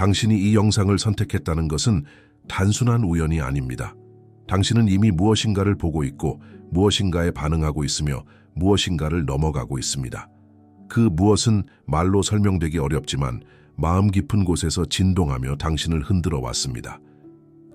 당신이 이 영상을 선택했다는 것은 단순한 우연이 아닙니다. 당신은 이미 무엇인가를 보고 있고 무엇인가에 반응하고 있으며 무엇인가를 넘어가고 있습니다. 그 무엇은 말로 설명되기 어렵지만 마음 깊은 곳에서 진동하며 당신을 흔들어 왔습니다.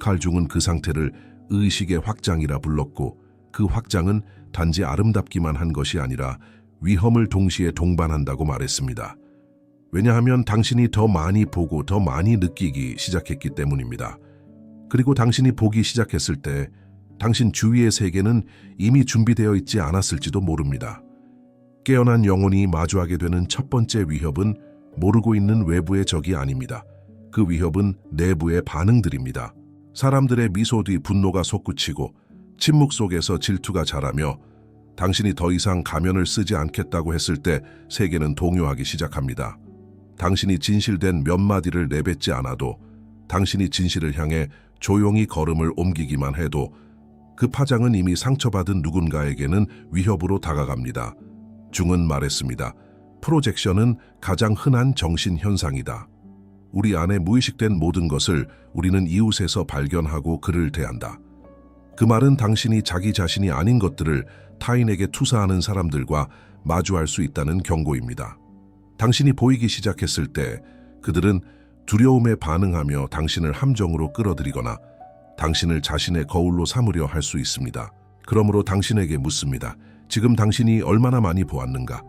칼 중은 그 상태를 의식의 확장이라 불렀고, 그 확장은 단지 아름답기만 한 것이 아니라 위험을 동시에 동반한다고 말했습니다. 왜냐하면 당신이 더 많이 보고 더 많이 느끼기 시작했기 때문입니다. 그리고 당신이 보기 시작했을 때 당신 주위의 세계는 이미 준비되어 있지 않았을지도 모릅니다. 깨어난 영혼이 마주하게 되는 첫 번째 위협은 모르고 있는 외부의 적이 아닙니다. 그 위협은 내부의 반응들입니다. 사람들의 미소 뒤 분노가 솟구치고 침묵 속에서 질투가 자라며 당신이 더 이상 가면을 쓰지 않겠다고 했을 때 세계는 동요하기 시작합니다. 당신이 진실된 몇 마디를 내뱉지 않아도, 당신이 진실을 향해 조용히 걸음을 옮기기만 해도 그 파장은 이미 상처받은 누군가에게는 위협으로 다가갑니다. 중은 말했습니다. 프로젝션은 가장 흔한 정신현상이다. 우리 안에 무의식된 모든 것을 우리는 이웃에서 발견하고 그를 대한다. 그 말은 당신이 자기 자신이 아닌 것들을 타인에게 투사하는 사람들과 마주할 수 있다는 경고입니다. 당신이 보이기 시작했을 때 그들은 두려움에 반응하며 당신을 함정으로 끌어들이거나 당신을 자신의 거울로 삼으려 할 수 있습니다. 그러므로 당신에게 묻습니다. 지금 당신이 얼마나 많이 보았는가?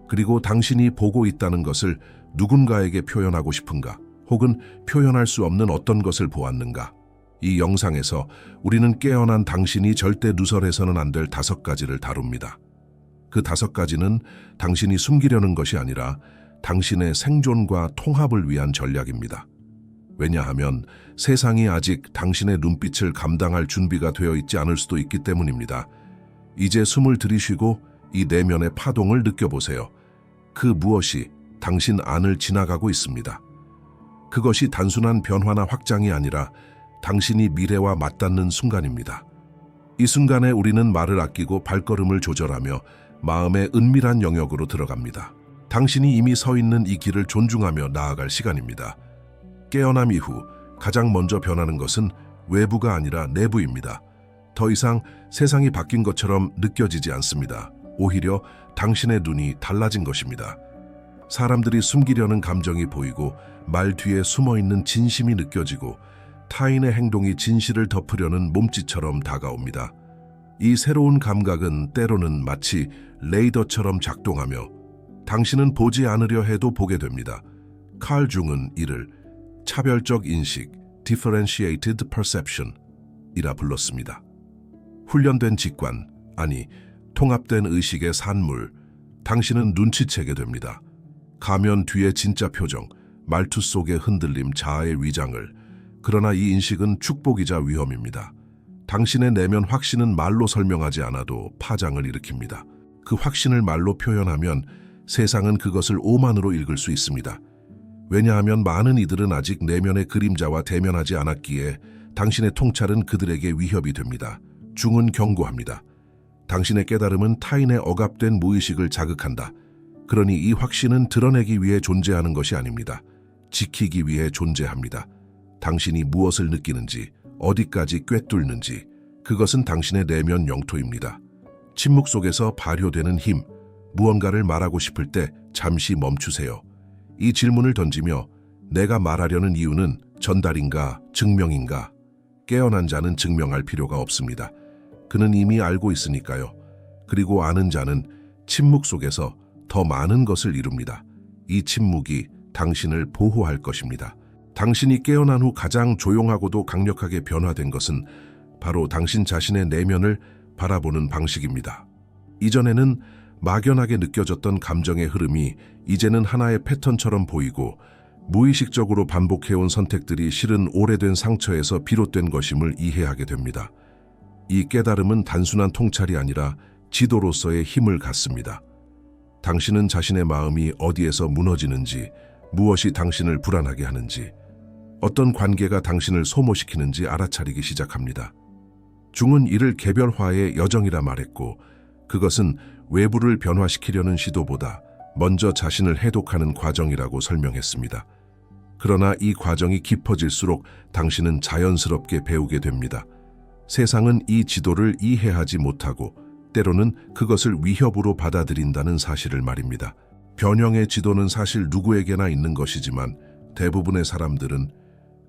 그리고 당신이 보고 있다는 것을 누군가에게 표현하고 싶은가? 혹은 표현할 수 없는 어떤 것을 보았는가? 이 영상에서 우리는 깨어난 당신이 절대 누설해서는 안 될 5가지를 다룹니다. 그 5가지는 당신이 숨기려는 것이 아니라 당신의 생존과 통합을 위한 전략입니다. 왜냐하면 세상이 아직 당신의 눈빛을 감당할 준비가 되어 있지 않을 수도 있기 때문입니다. 이제 숨을 들이쉬고 이 내면의 파동을 느껴보세요. 그 무엇이 당신 안을 지나가고 있습니다. 그것이 단순한 변화나 확장이 아니라 당신이 미래와 맞닿는 순간입니다. 이 순간에 우리는 말을 아끼고 발걸음을 조절하며 마음의 은밀한 영역으로 들어갑니다. 당신이 이미 서 있는 이 길을 존중하며 나아갈 시간입니다. 깨어남 이후 가장 먼저 변하는 것은 외부가 아니라 내부입니다. 더 이상 세상이 바뀐 것처럼 느껴지지 않습니다. 오히려 당신의 눈이 달라진 것입니다. 사람들이 숨기려는 감정이 보이고 말 뒤에 숨어있는 진심이 느껴지고 타인의 행동이 진실을 덮으려는 몸짓처럼 다가옵니다. 이 새로운 감각은 때로는 마치 레이더처럼 작동하며 당신은 보지 않으려 해도 보게 됩니다. 칼 중은 이를 차별적 인식, differentiated perception 이라 불렀습니다. 훈련된 직관, 아니 통합된 의식의 산물, 당신은 눈치채게 됩니다. 가면 뒤의 진짜 표정, 말투 속의 흔들림, 자아의 위장을. 그러나 이 인식은 축복이자 위험입니다. 당신의 내면 확신은 말로 설명하지 않아도 파장을 일으킵니다. 그 확신을 말로 표현하면 세상은 그것을 오만으로 읽을 수 있습니다. 왜냐하면 많은 이들은 아직 내면의 그림자와 대면하지 않았기에 당신의 통찰은 그들에게 위협이 됩니다. 중은 경고합니다. 당신의 깨달음은 타인의 억압된 무의식을 자극한다. 그러니 이 확신은 드러내기 위해 존재하는 것이 아닙니다. 지키기 위해 존재합니다. 당신이 무엇을 느끼는지, 어디까지 꿰뚫는지, 그것은 당신의 내면 영토입니다. 침묵 속에서 발효되는 힘, 무언가를 말하고 싶을 때 잠시 멈추세요. 이 질문을 던지며 내가 말하려는 이유는 전달인가, 증명인가? 깨어난 자는 증명할 필요가 없습니다. 그는 이미 알고 있으니까요. 그리고 아는 자는 침묵 속에서 더 많은 것을 이룹니다. 이 침묵이 당신을 보호할 것입니다. 당신이 깨어난 후 가장 조용하고도 강력하게 변화된 것은 바로 당신 자신의 내면을 바라보는 방식입니다. 이전에는 막연하게 느껴졌던 감정의 흐름이 이제는 하나의 패턴처럼 보이고 무의식적으로 반복해온 선택들이 실은 오래된 상처에서 비롯된 것임을 이해하게 됩니다. 이 깨달음은 단순한 통찰이 아니라 지도로서의 힘을 갖습니다. 당신은 자신의 마음이 어디에서 무너지는지, 무엇이 당신을 불안하게 하는지, 어떤 관계가 당신을 소모시키는지 알아차리기 시작합니다. 중은 이를 개별화의 여정이라 말했고, 그것은 외부를 변화시키려는 시도보다 먼저 자신을 해독하는 과정이라고 설명했습니다. 그러나 이 과정이 깊어질수록 당신은 자연스럽게 배우게 됩니다. 세상은 이 지도를 이해하지 못하고 때로는 그것을 위협으로 받아들인다는 사실을 말입니다. 변형의 지도는 사실 누구에게나 있는 것이지만 대부분의 사람들은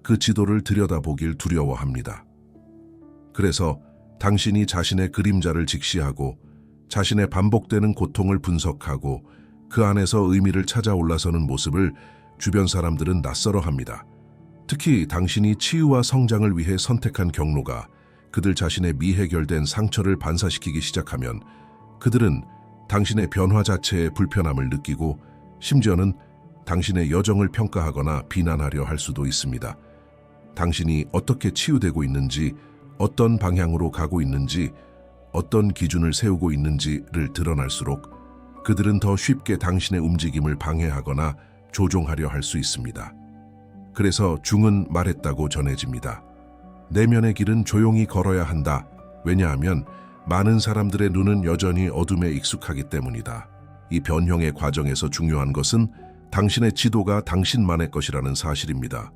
그 지도를 들여다보길 두려워합니다. 그래서 당신이 자신의 그림자를 직시하고 자신의 반복되는 고통을 분석하고 그 안에서 의미를 찾아 올라서는 모습을 주변 사람들은 낯설어합니다. 특히 당신이 치유와 성장을 위해 선택한 경로가 그들 자신의 미해결된 상처를 반사시키기 시작하면 그들은 당신의 변화 자체에 불편함을 느끼고 심지어는 당신의 여정을 평가하거나 비난하려 할 수도 있습니다. 당신이 어떻게 치유되고 있는지, 어떤 방향으로 가고 있는지, 어떤 기준을 세우고 있는지를 드러날수록 그들은 더 쉽게 당신의 움직임을 방해하거나 조종하려 할 수 있습니다. 그래서 중은 말했다고 전해집니다. 내면의 길은 조용히 걸어야 한다. 왜냐하면 많은 사람들의 눈은 여전히 어둠에 익숙하기 때문이다. 이 변형의 과정에서 중요한 것은 당신의 지도가 당신만의 것이라는 사실입니다.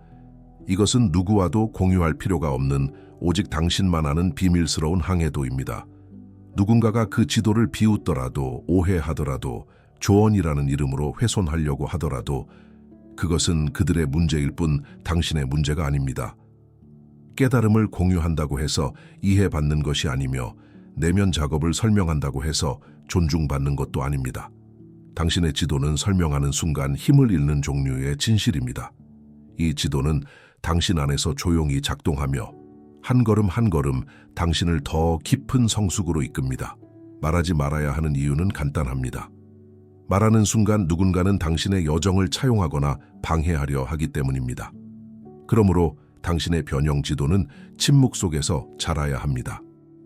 이것은 누구와도 공유할 필요가 없는 오직 당신만 아는 비밀스러운 항해도입니다. 누군가가 그 지도를 비웃더라도 오해하더라도 조언이라는 이름으로 훼손하려고 하더라도 그것은 그들의 문제일 뿐 당신의 문제가 아닙니다. 깨달음을 공유한다고 해서 이해받는 것이 아니며 내면 작업을 설명한다고 해서 존중받는 것도 아닙니다. 당신의 지도는 설명하는 순간 힘을 잃는 종류의 진실입니다. 이 지도는 당신 안에서 조용히 작동하며 한 걸음 한 걸음 당신을 더 깊은 성숙으로 이끕니다. 말하지 말아야 하는 이유는 간단합니다. 말하는 순간 누군가는 당신의 여정을 차용하거나 방해하려 하기 때문입니다. 그러므로 당신의 변형 지도는 침묵 속에서 자라야 합니다.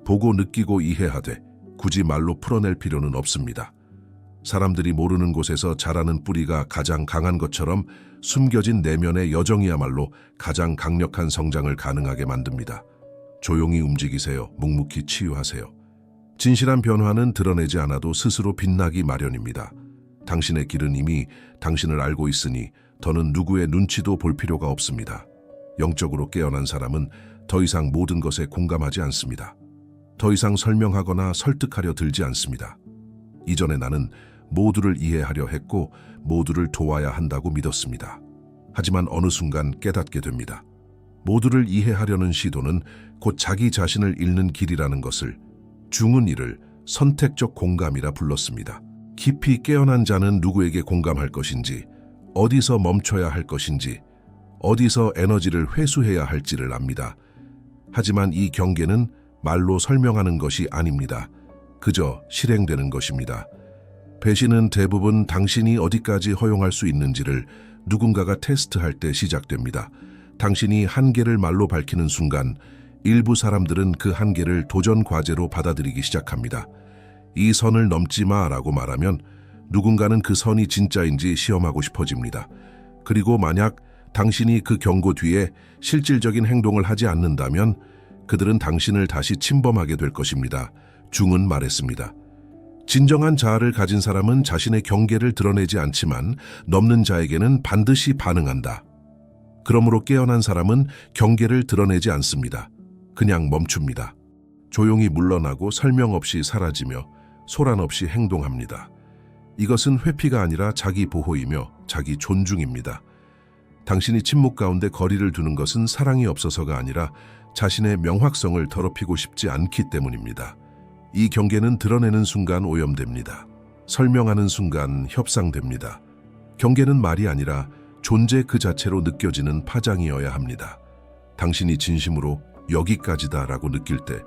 보고 느끼고 이해하되 굳이 말로 풀어낼 필요는 없습니다. 사람들이 모르는 곳에서 자라는 뿌리가 가장 강한 것처럼 숨겨진 내면의 여정이야말로 가장 강력한 성장을 가능하게 만듭니다. 조용히 움직이세요. 묵묵히 치유하세요. 진실한 변화는 드러내지 않아도 스스로 빛나기 마련입니다. 당신의 길은 이미 당신을 알고 있으니 더는 누구의 눈치도 볼 필요가 없습니다. 영적으로 깨어난 사람은 더 이상 모든 것에 공감하지 않습니다. 더 이상 설명하거나 설득하려 들지 않습니다. 이전에 나는 모두를 이해하려 했고 모두를 도와야 한다고 믿었습니다. 하지만 어느 순간 깨닫게 됩니다. 모두를 이해하려는 시도는 곧 자기 자신을 잃는 길이라는 것을 중은 이를 선택적 공감이라 불렀습니다. 깊이 깨어난 자는 누구에게 공감할 것인지, 어디서 멈춰야 할 것인지, 어디서 에너지를 회수해야 할지를 압니다. 하지만 이 경계는 말로 설명하는 것이 아닙니다. 그저 실행되는 것입니다. 배신은 대부분 당신이 어디까지 허용할 수 있는지를 누군가가 테스트할 때 시작됩니다. 당신이 한계를 말로 밝히는 순간 일부 사람들은 그 한계를 도전 과제로 받아들이기 시작합니다. 이 선을 넘지 마라고 말하면 누군가는 그 선이 진짜인지 시험하고 싶어집니다. 그리고 만약 당신이 그 경고 뒤에 실질적인 행동을 하지 않는다면 그들은 당신을 다시 침범하게 될 것입니다. 중은 말했습니다. 진정한 자아를 가진 사람은 자신의 경계를 드러내지 않지만 넘는 자에게는 반드시 반응한다. 그러므로 깨어난 사람은 경계를 드러내지 않습니다. 그냥 멈춥니다. 조용히 물러나고 설명 없이 사라지며 소란 없이 행동합니다. 이것은 회피가 아니라 자기 보호이며 자기 존중입니다. 당신이 침묵 가운데 거리를 두는 것은 사랑이 없어서가 아니라 자신의 명확성을 더럽히고 싶지 않기 때문입니다. 이 경계는 드러내는 순간 오염됩니다. 설명하는 순간 협상됩니다. 경계는 말이 아니라 존재 그 자체로 느껴지는 파장이어야 합니다. 당신이 진심으로 여기까지다 라고 느낄 때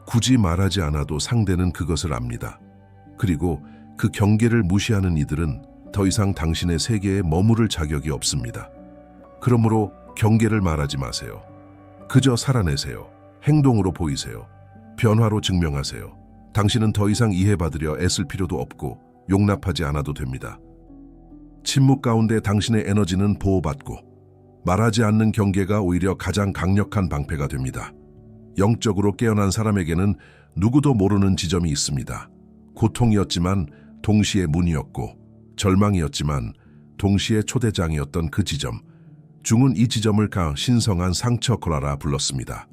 굳이 말하지 않아도 상대는 그것을 압니다. 그리고 그 경계를 무시하는 이들은 더 이상 당신의 세계에 머무를 자격이 없습니다. 그러므로 경계를 말하지 마세요. 그저 살아내세요. 행동으로 보이세요. 변화로 증명하세요. 당신은 더 이상 이해받으려 애쓸 필요도 없고 용납하지 않아도 됩니다. 침묵 가운데 당신의 에너지는 보호받고 말하지 않는 경계가 오히려 가장 강력한 방패가 됩니다. 영적으로 깨어난 사람에게는 누구도 모르는 지점이 있습니다. 고통이었지만 동시에 문이었고 절망이었지만 동시에 초대장이었던 그 지점. 중은 이 지점을 신성한 상처코라라 불렀습니다.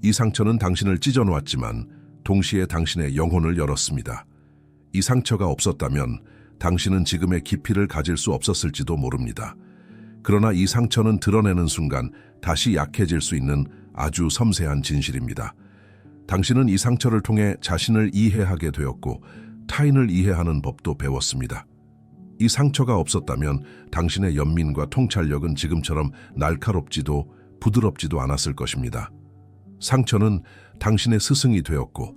이 상처는 당신을 찢어놓았지만 동시에 당신의 영혼을 열었습니다. 이 상처가 없었다면 당신은 지금의 깊이를 가질 수 없었을지도 모릅니다. 그러나 이 상처는 드러내는 순간 다시 약해질 수 있는 아주 섬세한 진실입니다. 당신은 이 상처를 통해 자신을 이해하게 되었고 타인을 이해하는 법도 배웠습니다. 이 상처가 없었다면 당신의 연민과 통찰력은 지금처럼 날카롭지도 부드럽지도 않았을 것입니다. 상처는 당신의 스승이 되었고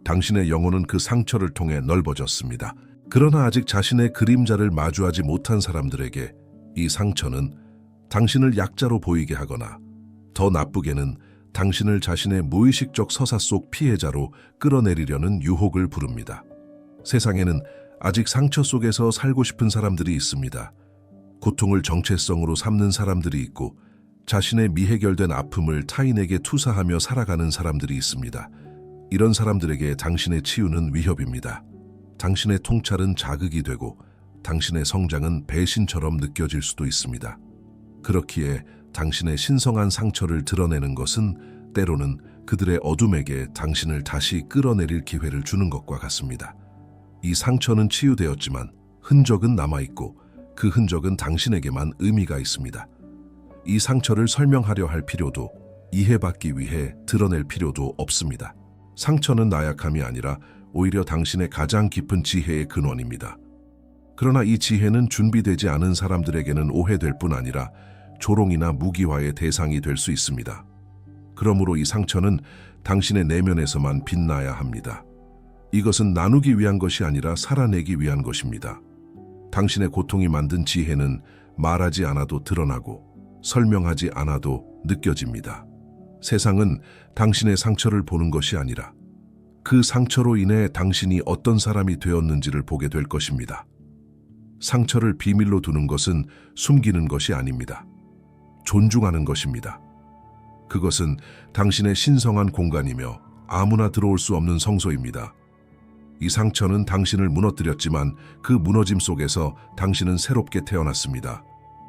당신의 영혼은 그 상처를 통해 넓어졌습니다. 그러나 아직 자신의 그림자를 마주하지 못한 사람들에게 이 상처는 당신을 약자로 보이게 하거나 더 나쁘게는 당신을 자신의 무의식적 서사 속 피해자로 끌어내리려는 유혹을 부릅니다. 세상에는 아직 상처 속에서 살고 싶은 사람들이 있습니다. 고통을 정체성으로 삼는 사람들이 있고 자신의 미해결된 아픔을 타인에게 투사하며 살아가는 사람들이 있습니다. 이런 사람들에게 당신의 치유는 위협입니다. 당신의 통찰은 자극이 되고 당신의 성장은 배신처럼 느껴질 수도 있습니다. 그렇기에 당신의 신성한 상처를 드러내는 것은 때로는 그들의 어둠에게 당신을 다시 끌어내릴 기회를 주는 것과 같습니다. 이 상처는 치유되었지만 흔적은 남아있고 그 흔적은 당신에게만 의미가 있습니다. 이 상처를 설명하려 할 필요도 이해받기 위해 드러낼 필요도 없습니다. 상처는 나약함이 아니라 오히려 당신의 가장 깊은 지혜의 근원입니다. 그러나 이 지혜는 준비되지 않은 사람들에게는 오해될 뿐 아니라 조롱이나 무기화의 대상이 될 수 있습니다. 그러므로 이 상처는 당신의 내면에서만 빛나야 합니다. 이것은 나누기 위한 것이 아니라 살아내기 위한 것입니다. 당신의 고통이 만든 지혜는 말하지 않아도 드러나고 설명하지 않아도 느껴집니다. 세상은 당신의 상처를 보는 것이 아니라 그 상처로 인해 당신이 어떤 사람이 되었는지를 보게 될 것입니다. 상처를 비밀로 두는 것은 숨기는 것이 아닙니다. 존중하는 것입니다. 그것은 당신의 신성한 공간이며 아무나 들어올 수 없는 성소입니다. 이 상처는 당신을 무너뜨렸지만 그 무너짐 속에서 당신은 새롭게 태어났습니다.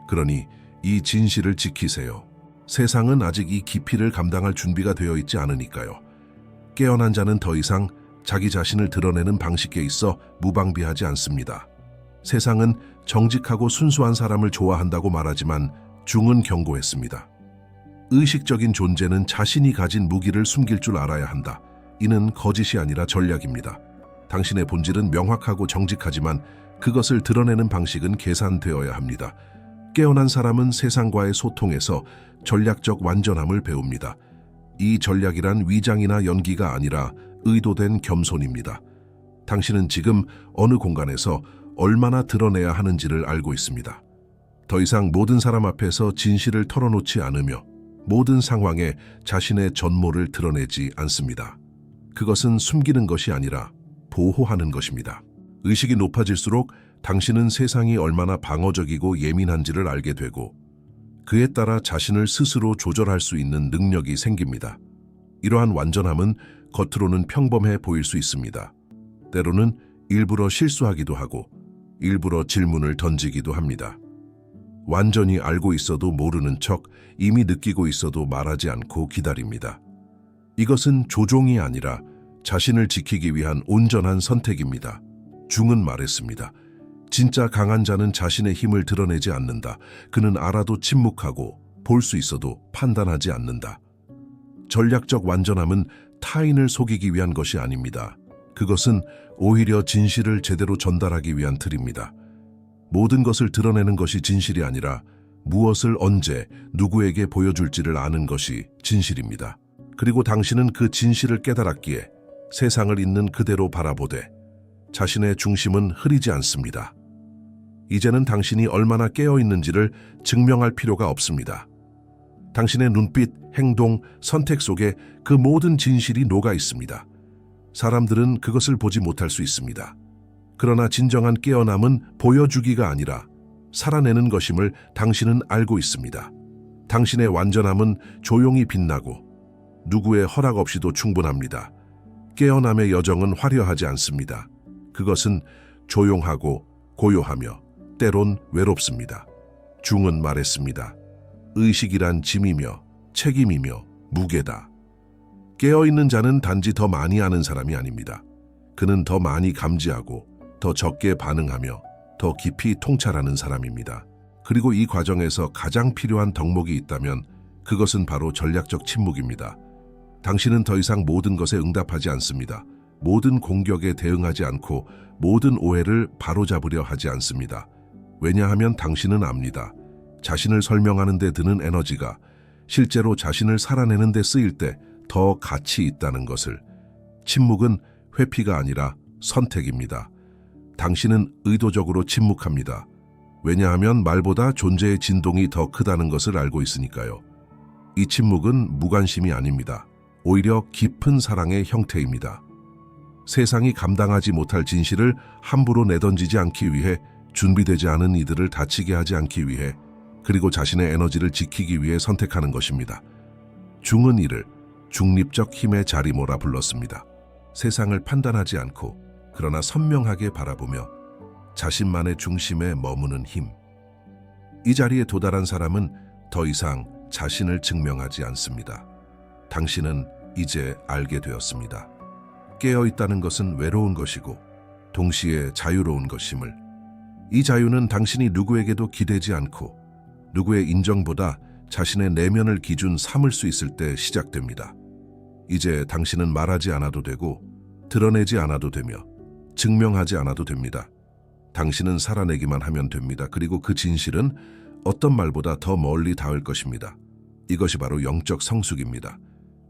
그러니 이 진실을 지키세요. 세상은 아직 이 깊이를 감당할 준비가 되어 있지 않으니까요. 깨어난 자는 더 이상 자기 자신을 드러내는 방식에 있어 무방비하지 않습니다. 세상은 정직하고 순수한 사람을 좋아한다고 말하지만 중은 경고했습니다. 의식적인 존재는 자신이 가진 무기를 숨길 줄 알아야 한다. 이는 거짓이 아니라 전략입니다. 당신의 본질은 명확하고 정직하지만 그것을 드러내는 방식은 계산되어야 합니다. 깨어난 사람은 세상과의 소통에서 전략적 완전함을 배웁니다. 이 전략이란 위장이나 연기가 아니라 의도된 겸손입니다. 당신은 지금 어느 공간에서 얼마나 드러내야 하는지를 알고 있습니다. 더 이상 모든 사람 앞에서 진실을 털어놓지 않으며 모든 상황에 자신의 전모를 드러내지 않습니다. 그것은 숨기는 것이 아니라 보호하는 것입니다. 의식이 높아질수록 당신은 세상이 얼마나 방어적이고 예민한지를 알게 되고 그에 따라 자신을 스스로 조절할 수 있는 능력이 생깁니다. 이러한 완전함은 겉으로는 평범해 보일 수 있습니다. 때로는 일부러 실수하기도 하고 일부러 질문을 던지기도 합니다. 완전히 알고 있어도 모르는 척, 이미 느끼고 있어도 말하지 않고 기다립니다. 이것은 조종이 아니라 자신을 지키기 위한 온전한 선택입니다. 중은 말했습니다. 진짜 강한 자는 자신의 힘을 드러내지 않는다. 그는 알아도 침묵하고 볼 수 있어도 판단하지 않는다. 전략적 완전함은 타인을 속이기 위한 것이 아닙니다. 그것은 오히려 진실을 제대로 전달하기 위한 틀입니다. 모든 것을 드러내는 것이 진실이 아니라 무엇을 언제 누구에게 보여줄지를 아는 것이 진실입니다. 그리고 당신은 그 진실을 깨달았기에 세상을 있는 그대로 바라보되 자신의 중심은 흐리지 않습니다. 이제는 당신이 얼마나 깨어있는지를 증명할 필요가 없습니다. 당신의 눈빛, 행동, 선택 속에 그 모든 진실이 녹아 있습니다. 사람들은 그것을 보지 못할 수 있습니다. 그러나 진정한 깨어남은 보여주기가 아니라 살아내는 것임을 당신은 알고 있습니다. 당신의 완전함은 조용히 빛나고 누구의 허락 없이도 충분합니다. 깨어남의 여정은 화려하지 않습니다. 그것은 조용하고 고요하며 때론 외롭습니다. 중은 말했습니다. 의식이란 짐이며 책임이며 무게다. 깨어있는 자는 단지 더 많이 아는 사람이 아닙니다. 그는 더 많이 감지하고 더 적게 반응하며 더 깊이 통찰하는 사람입니다. 그리고 이 과정에서 가장 필요한 덕목이 있다면 그것은 바로 전략적 침묵입니다. 당신은 더 이상 모든 것에 응답하지 않습니다. 모든 공격에 대응하지 않고 모든 오해를 바로잡으려 하지 않습니다. 왜냐하면 당신은 압니다. 자신을 설명하는 데 드는 에너지가 실제로 자신을 살아내는 데 쓰일 때 더 가치 있다는 것을. 침묵은 회피가 아니라 선택입니다. 당신은 의도적으로 침묵합니다. 왜냐하면 말보다 존재의 진동이 더 크다는 것을 알고 있으니까요. 이 침묵은 무관심이 아닙니다. 오히려 깊은 사랑의 형태입니다. 세상이 감당하지 못할 진실을 함부로 내던지지 않기 위해, 준비되지 않은 이들을 다치게 하지 않기 위해, 그리고 자신의 에너지를 지키기 위해 선택하는 것입니다. 중은 이를 중립적 힘의 자리모라 불렀습니다. 세상을 판단하지 않고 그러나 선명하게 바라보며 자신만의 중심에 머무는 힘. 이 자리에 도달한 사람은 더 이상 자신을 증명하지 않습니다. 당신은 이제 알게 되었습니다. 깨어있다는 것은 외로운 것이고 동시에 자유로운 것임을. 이 자유는 당신이 누구에게도 기대지 않고 누구의 인정보다 자신의 내면을 기준 삼을 수 있을 때 시작됩니다. 이제 당신은 말하지 않아도 되고 드러내지 않아도 되며 증명하지 않아도 됩니다. 당신은 살아내기만 하면 됩니다. 그리고 그 진실은 어떤 말보다 더 멀리 닿을 것입니다. 이것이 바로 영적 성숙입니다.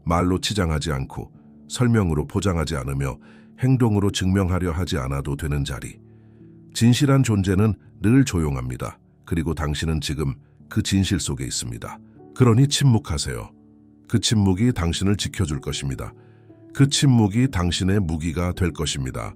말로 치장하지 않고 설명으로 포장하지 않으며 행동으로 증명하려 하지 않아도 되는 자리. 진실한 존재는 늘 조용합니다. 그리고 당신은 지금 그 진실 속에 있습니다. 그러니 침묵하세요. 그 침묵이 당신을 지켜줄 것입니다. 그 침묵이 당신의 무기가 될 것입니다.